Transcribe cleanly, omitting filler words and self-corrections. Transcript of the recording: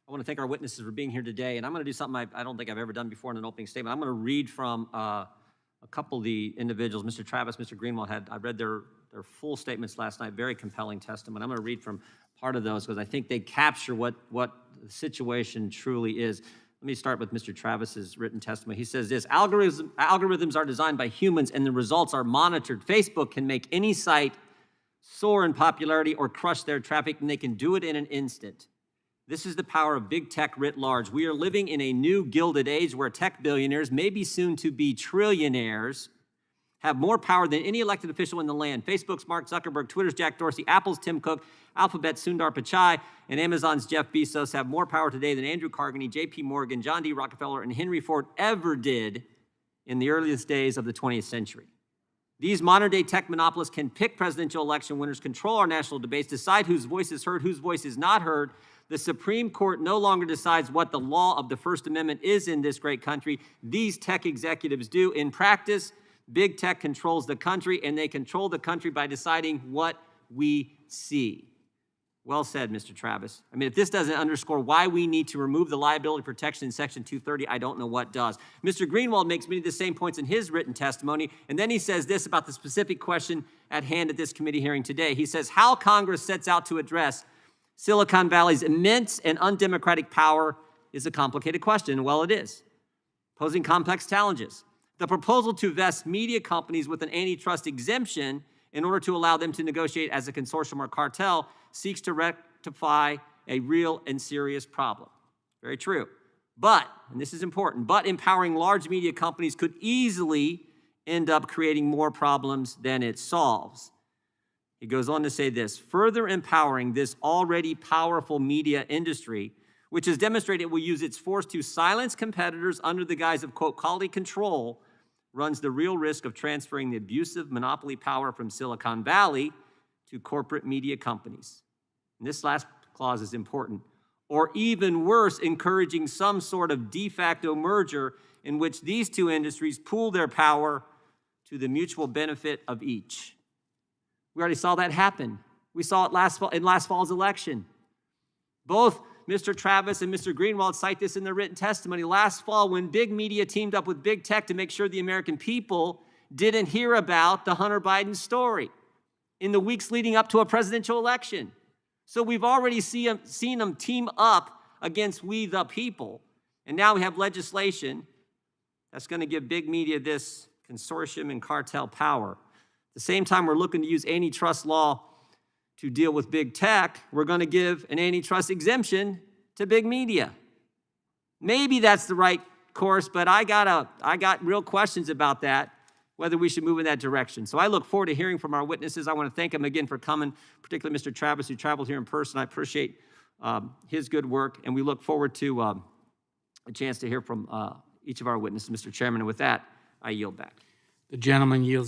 I want to thank our witnesses for being here today, and I'm going to do something I don't think I've ever done before in an opening statement. I'm going to read from a couple of the individuals. Mr. Travis, Mr. Greenwald I read their full statements last night, very compelling testimony. I'm going to read from part of those because I think they capture what the situation truly is. Let me start with Mr. Travis's written testimony. He says this: algorithms are designed by humans and the results are monitored. Facebook can make any site soar in popularity or crush their traffic, and they can do it in an instant. This is the power of big tech writ large. We are living in a new gilded age where tech billionaires, maybe soon to be trillionaires, have more power than any elected official in the land. Facebook's Mark Zuckerberg, Twitter's Jack Dorsey, Apple's Tim Cook, Alphabet's Sundar Pichai, and Amazon's Jeff Bezos have more power today than Andrew Carnegie, J.P. Morgan, John D. Rockefeller, and Henry Ford ever did in the earliest days of the 20th century. These modern-day tech monopolists can pick presidential election winners, control our national debates, decide whose voice is heard, whose voice is not heard. The Supreme Court no longer decides what the law of the First Amendment is in this great country. These tech executives do. In practice, big tech controls the country, and they control the country by deciding what we see. Well said, Mr. Travis. I mean, if this doesn't underscore why we need to remove the liability protection in Section 230, I don't know what does. Mr. Greenwald makes many of the same points in his written testimony, and then he says this about the specific question at hand at this committee hearing today. He says, how Congress sets out to address Silicon Valley's immense and undemocratic power is a complicated question. Well, it is, posing complex challenges. The proposal to vest media companies with an antitrust exemption in order to allow them to negotiate as a consortium or cartel seeks to rectify a real and serious problem. Very true. But, and this is important, but empowering large media companies could easily end up creating more problems than it solves. He goes on to say this: further empowering this already powerful media industry, which has demonstrated it will use its force to silence competitors under the guise of, quote, quality control, runs the real risk of transferring the abusive monopoly power from Silicon Valley to corporate media companies. And this last clause is important. Or even worse, encouraging some sort of de facto merger in which these two industries pool their power to the mutual benefit of each. We already saw that happen. We saw it in last fall's election. Both Mr. Travis and Mr. Greenwald cite this in their written testimony. Last fall, when big media teamed up with big tech to make sure the American people didn't hear about the Hunter Biden story in the weeks leading up to a presidential election. So we've already seen them team up against we the people. And now we have legislation that's going to give big media this consortium and cartel power. At the same time, we're looking to use antitrust law to deal with big tech. We're going to give an antitrust exemption to big media. Maybe that's the right course, but I got real questions about that, whether we should move in that direction. So I look forward to hearing from our witnesses. I want to thank them again for coming, particularly Mr. Travis, who traveled here in person. I appreciate his good work, and we look forward to a chance to hear from each of our witnesses, Mr. Chairman. And with that, I yield back. The gentleman yields.